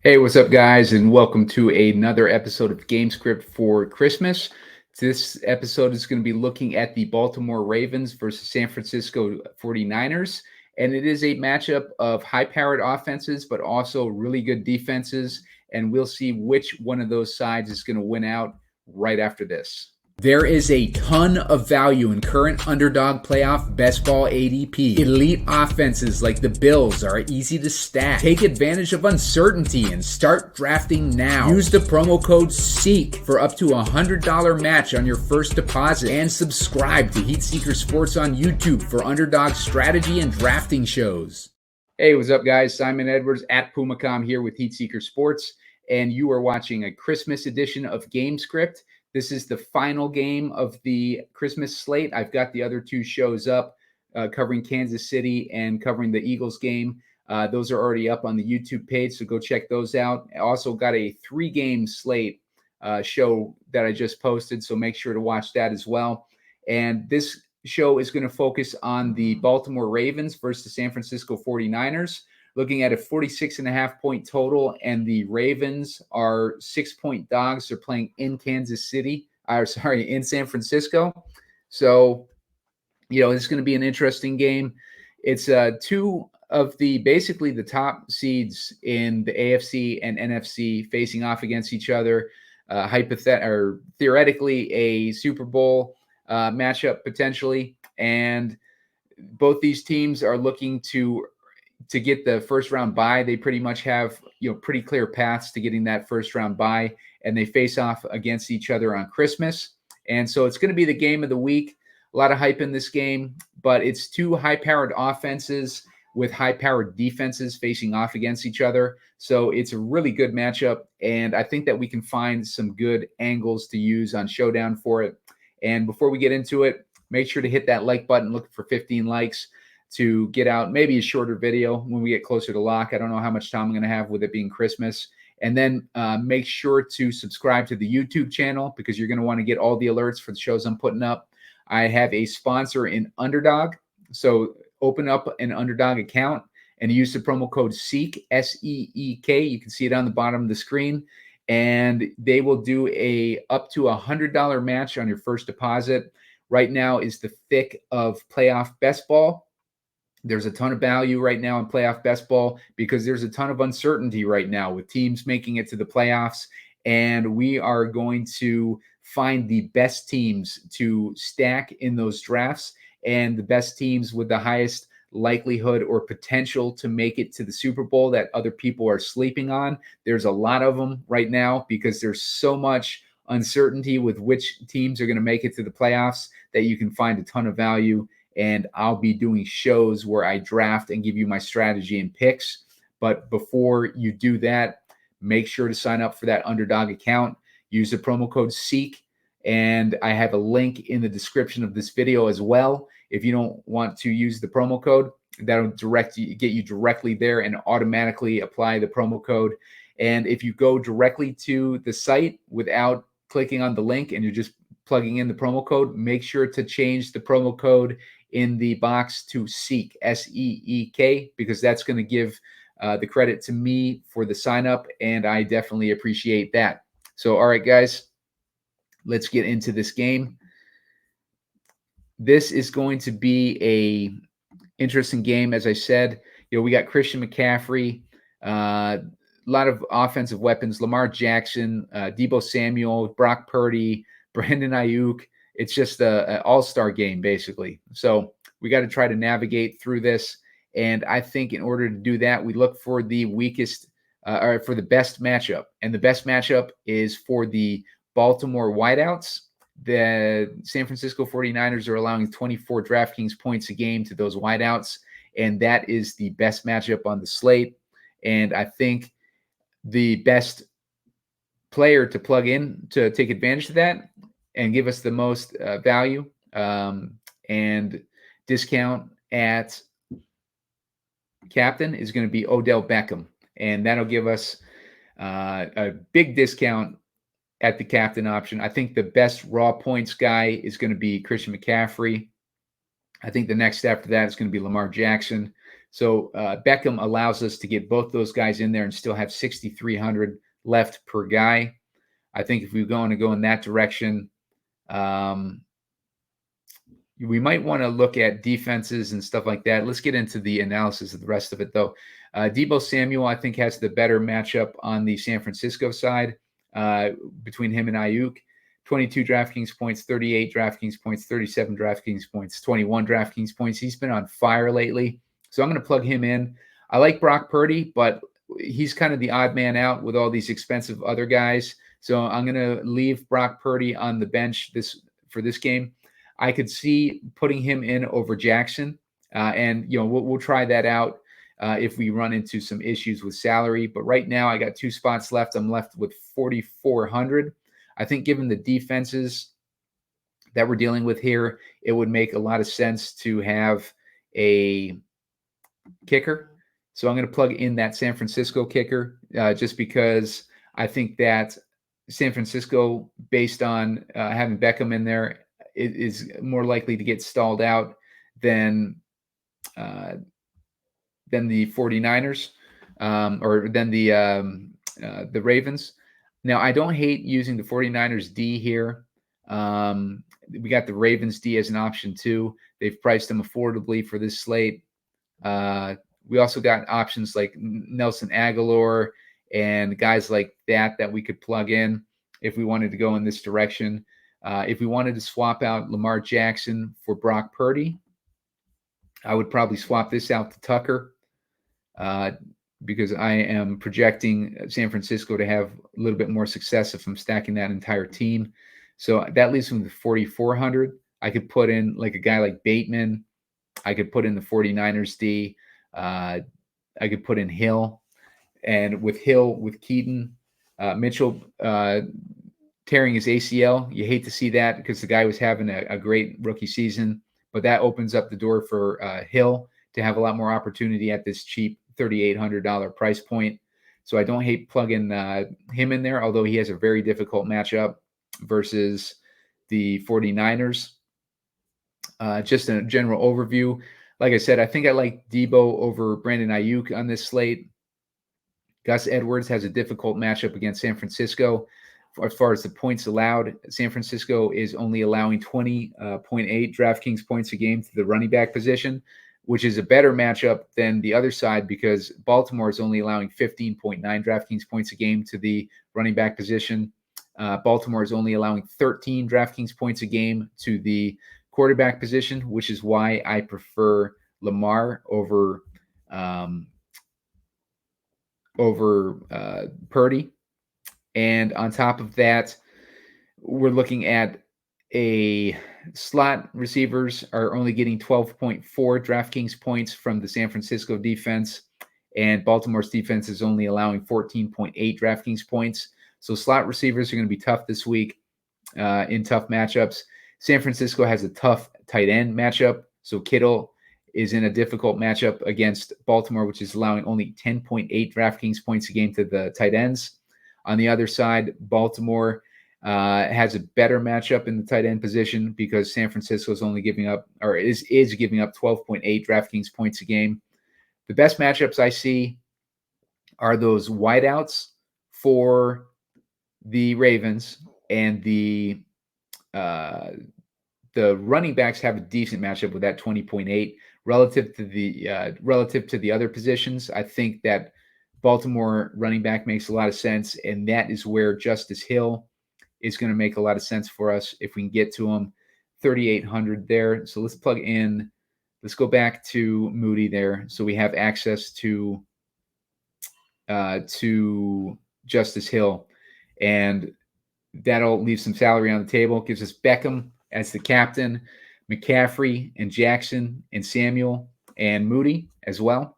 Hey, what's up, guys, and welcome to another episode of Gamescript for Christmas. This episode is going to be looking at the Baltimore Ravens versus San Francisco 49ers, and it is a matchup of high-powered offenses, but also really good defenses, and we'll see which one of those sides is going to win out right after this. There is a ton of value in current Underdog playoff best ball ADP. Elite offenses like the Bills are easy to stack. Take advantage of uncertainty and start drafting now. Use the promo code SEEK for up to $100 match on your first deposit. And subscribe to Heat Seeker Sports on YouTube for Underdog strategy and drafting shows. Hey, what's up, guys? Simon Edwards at Pumacom here with Heat Seeker Sports, and you are watching a Christmas edition of Gamescript. This is the final game of the Christmas slate. I've got the other two shows up covering Kansas City and covering the Eagles game. Those are already up on the YouTube page, so go check those out. I also got a 3-game slate show that I just posted, so make sure to watch that as well. And this show is going to focus on the Baltimore Ravens versus the San Francisco 49ers. Looking at a 46.5 point total, and the Ravens are 6-point dogs. They're playing in in San Francisco. So, it's going to be an interesting game. It's two of basically the top seeds in the AFC and NFC facing off against each other. Theoretically, a Super Bowl matchup potentially, and both these teams are looking to get the first round bye. They pretty much have pretty clear paths to getting that first round bye, and they face off against each other on Christmas. And so it's going to be the game of the week. A lot of hype in this game, but it's two high-powered offenses with high-powered defenses facing off against each other. So it's a really good matchup, and I think that we can find some good angles to use on Showdown for it. And before we get into it, make sure to hit that like button. Look for 15 likes to get out maybe a shorter video when we get closer to lock. I don't know how much time I'm going to have with it being Christmas. And then make sure to subscribe to the YouTube channel because you're going to want to get all the alerts for the shows I'm putting up. I have a sponsor in Underdog. So open up an Underdog account and use the promo code SEEK, S-E-E-K. You can see it on the bottom of the screen. And they will do up to $100 match on your first deposit. Right now is the thick of playoff best ball. There's a ton of value right now in playoff best ball because there's a ton of uncertainty right now with teams making it to the playoffs. And we are going to find the best teams to stack in those drafts and the best teams with the highest likelihood or potential to make it to the Super Bowl that other people are sleeping on. There's a lot of them right now because there's so much uncertainty with which teams are going to make it to the playoffs that you can find a ton of value. And I'll be doing shows where I draft and give you my strategy and picks. But before you do that, make sure to sign up for that Underdog account. Use the promo code SEEK. And I have a link in the description of this video as well. If you don't want to use the promo code, that'll get you directly there and automatically apply the promo code. And if you go directly to the site without clicking on the link and you're just plugging in the promo code, make sure to change the promo code in the box to SEEK, S-E-E-K, because that's going to give the credit to me for the sign up, and I definitely appreciate that. So, all right, guys, let's get into this game. This is going to be a interesting game, as I said. We got Christian McCaffrey, a lot of offensive weapons, Lamar Jackson, Deebo Samuel, Brock Purdy, Brandon Ayuk. It's just an all-star game, basically. So we got to try to navigate through this. And I think in order to do that, we look for the weakest or for the best matchup. And the best matchup is for the Baltimore wideouts. The San Francisco 49ers are allowing 24 DraftKings points a game to those wideouts. And that is the best matchup on the slate. And I think the best player to plug in to take advantage of that and give us the most value and discount at captain is going to be Odell Beckham. And that'll give us a big discount at the captain option. I think the best raw points guy is going to be Christian McCaffrey. I think the next after that is going to be Lamar Jackson. So Beckham allows us to get both those guys in there and still have 6,300 left per guy. I think if we're going to go in that direction, we might want to look at defenses and stuff like that. Let's get into the analysis of the rest of it, though. Deebo Samuel, I think, has the better matchup on the San Francisco side between him and Ayuk. 22 DraftKings points, 38 DraftKings points, 37 DraftKings points, 21 DraftKings points. He's been on fire lately. So I'm going to plug him in. I like Brock Purdy, but he's kind of the odd man out with all these expensive other guys. So I'm going to leave Brock Purdy on the bench for this game. I could see putting him in over Jackson, and we'll try that out if we run into some issues with salary. But right now, I got 2 spots left. I'm left with 4,400. I think given the defenses that we're dealing with here, it would make a lot of sense to have a kicker. So I'm going to plug in that San Francisco kicker just because I think that San Francisco, based on having Beckham in there, is more likely to get stalled out than the 49ers or than the Ravens. Now, I don't hate using the 49ers D here. We got the Ravens D as an option too. They've priced them affordably for this slate. We also got options like Nelson Aguilar and guys like that we could plug in if we wanted to go in this direction. If we wanted to swap out Lamar Jackson for Brock Purdy, I would probably swap this out to Tucker because I am projecting San Francisco to have a little bit more success if I'm stacking that entire team. So that leaves me with 4,400. I could put in like a guy like Bateman. I could put in the 49ers D. I could put in Hill. And with Keaton, Mitchell tearing his ACL. You hate to see that because the guy was having a great rookie season, but that opens up the door for Hill to have a lot more opportunity at this cheap $3,800 price point. So I don't hate plugging him in there, although he has a very difficult matchup versus the 49ers. Just a general overview. Like I said, I think I like Deebo over Brandon Ayuk on this slate. Gus Edwards has a difficult matchup against San Francisco. As far as the points allowed, San Francisco is only allowing 20.8 DraftKings points a game to the running back position, which is a better matchup than the other side because Baltimore is only allowing 15.9 DraftKings points a game to the running back position. Baltimore is only allowing 13 DraftKings points a game to the quarterback position, which is why I prefer Lamar over Purdy. And on top of that, we're looking at a slot receivers are only getting 12.4 DraftKings points from the San Francisco defense, and Baltimore's defense is only allowing 14.8 DraftKings points. So slot receivers are going to be tough this week in tough matchups. San Francisco has a tough tight end matchup. So Kittle is in a difficult matchup against Baltimore, which is allowing only 10.8 DraftKings points a game to the tight ends. On the other side, Baltimore has a better matchup in the tight end position because San Francisco is only giving up or is giving up 12.8 DraftKings points a game. The best matchups I see are those wideouts for the Ravens, and the running backs have a decent matchup with that 20.8 relative to the other positions. I think that Baltimore running back makes a lot of sense, and that is where Justice Hill is going to make a lot of sense for us if we can get to him. 3,800 there. So let's plug in. Let's go back to Moody there. So we have access to Justice Hill, and that'll leave some salary on the table. Gives us Beckham as the captain, McCaffrey and Jackson and Samuel and Moody as well.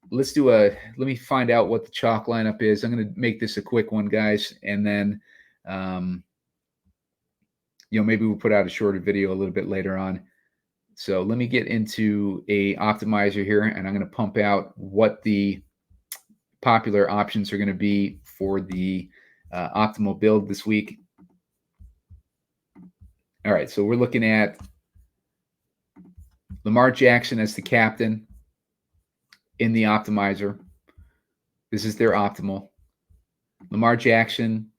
Let me find out what the chalk lineup is. I'm going to make this a quick one, guys, and then maybe we'll put out a shorter video a little bit later on. So let me get into a optimizer here, and I'm going to pump out what the popular options are going to be for the optimal build this week. All right, so we're looking at Lamar Jackson as the captain. in the optimizer. This is their optimal. Lamar Jackson,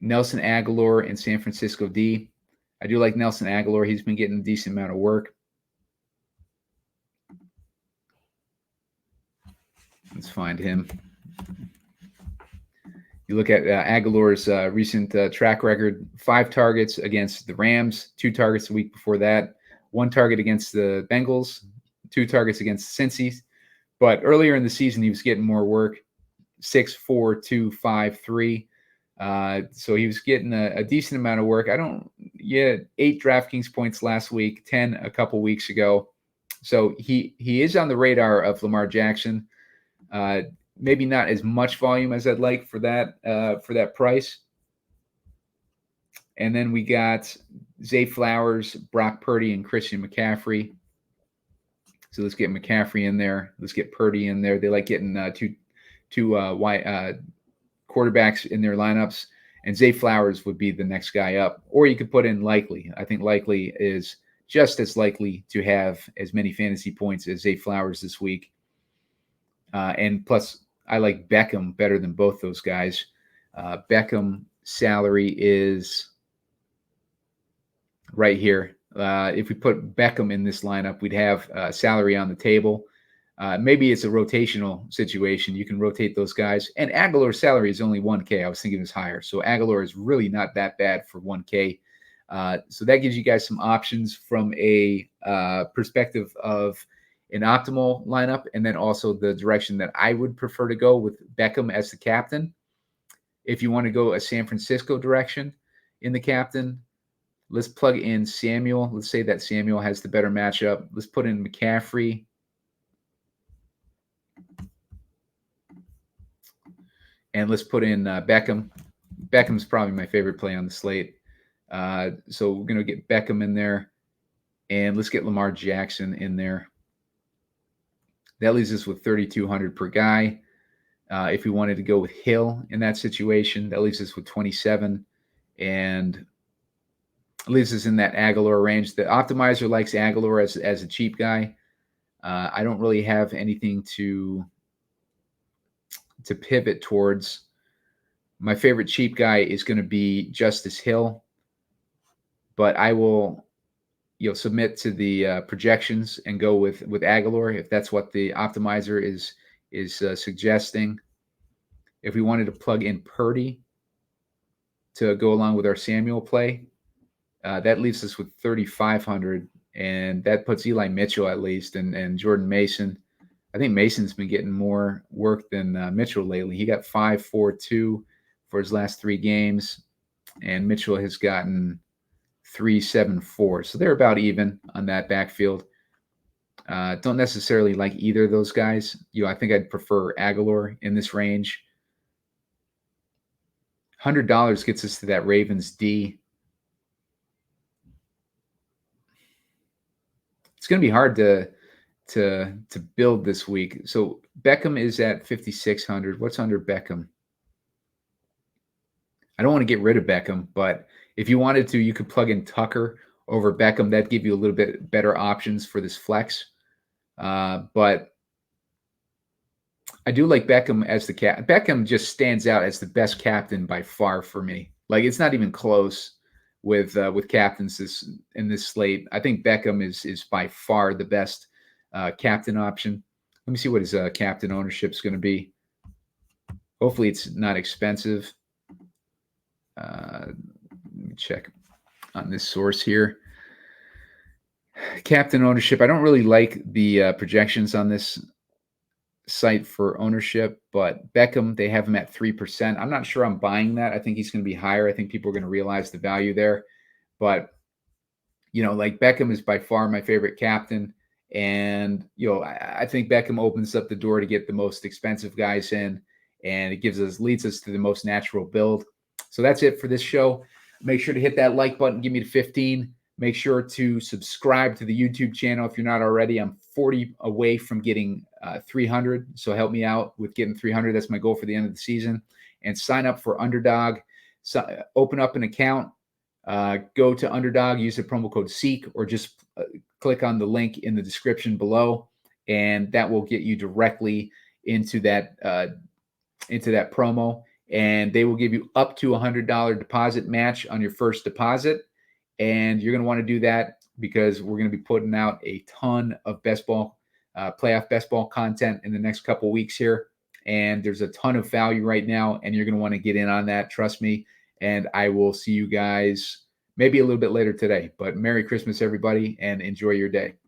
Nelson Aguilar, and San Francisco D. I do like Nelson Aguilar. He's been getting a decent amount of work. Let's find him. You look at Aguilar's recent track record, 5 targets against the Rams, 2 targets the week before that, 1 target against the Bengals, 2 targets against Cincy. But earlier in the season, he was getting more work, 6, 4, 2, 5, 3. So he was getting a decent amount of work. 8 DraftKings points last week, 10 a couple weeks ago. So he is on the radar of Lamar Jackson. Maybe not as much volume as I'd like for that price. And then we got Zay Flowers, Brock Purdy, and Christian McCaffrey. So let's get McCaffrey in there. Let's get Purdy in there. They like getting two quarterbacks in their lineups. And Zay Flowers would be the next guy up. Or you could put in Likely. I think Likely is just as likely to have as many fantasy points as Zay Flowers this week. And plus, I like Beckham better than both those guys. Beckham salary is right here. If we put Beckham in this lineup, we'd have salary on the table. Maybe it's a rotational situation. You can rotate those guys. And Aguilar's salary is only 1K. I was thinking it was higher. So Aguilar is really not that bad for 1K. So that gives you guys some options from a perspective of an optimal lineup, and then also the direction that I would prefer to go with Beckham as the captain. If you want to go a San Francisco direction in the captain, let's plug in Samuel. Let's say that Samuel has the better matchup. Let's put in McCaffrey. And let's put in Beckham. Beckham's probably my favorite play on the slate. So we're going to get Beckham in there. And let's get Lamar Jackson in there. That leaves us with 3,200 per guy. If we wanted to go with Hill in that situation, that leaves us with 27. And leaves us in that Aguilar range. The optimizer likes Aguilar as a cheap guy. I don't really have anything to pivot towards. My favorite cheap guy is going to be Justice Hill. But I will submit to the projections and go with Aguilar if that's what the optimizer is suggesting. If we wanted to plug in Purdy to go along with our Samuel play, that leaves us with 3,500, and that puts Eli Mitchell at least and Jordan Mason. I think Mason's been getting more work than Mitchell lately. He got 5-4-2 for his last 3 games, and Mitchell has gotten 3-7-4. So they're about even on that backfield. Don't necessarily like either of those guys. I think I'd prefer Aguilar in this range. $100 gets us to that Ravens D. It's going to be hard to build this week. So Beckham is at 5,600. What's under Beckham? I don't want to get rid of Beckham, but if you wanted to, you could plug in Tucker over Beckham. That'd give you a little bit better options for this flex. But I do like Beckham as the cap. Beckham just stands out as the best captain by far for me. Like, it's not even close with captains in this slate. I think Beckham is by far the best captain option. Let me see what his captain ownership is going to be. Hopefully it's not expensive. Let me check on this source here. Captain ownership. I don't really like the projections on this site for ownership, but Beckham, they have him at 3%. I'm not sure I'm buying that. I think he's going to be higher. I think people are going to realize the value there. But, like Beckham is by far my favorite captain. And, I think Beckham opens up the door to get the most expensive guys in, and it leads us to the most natural build. So that's it for this show. Make sure to hit that like button. Give me the 15. Make sure to subscribe to the YouTube channel if you're not already. I'm 40 away from getting 300. So help me out with getting 300. That's my goal for the end of the season. And sign up for Underdog. So, open up an account. Go to Underdog. Use the promo code SEEK, or just click on the link in the description below and that will get you directly into that promo. And they will give you up to $100 deposit match on your first deposit. And you're going to want to do that because we're going to be putting out a ton of playoff best ball content in the next couple of weeks here. And there's a ton of value right now, and you're going to want to get in on that. Trust me. And I will see you guys maybe a little bit later today. But Merry Christmas, everybody, and enjoy your day.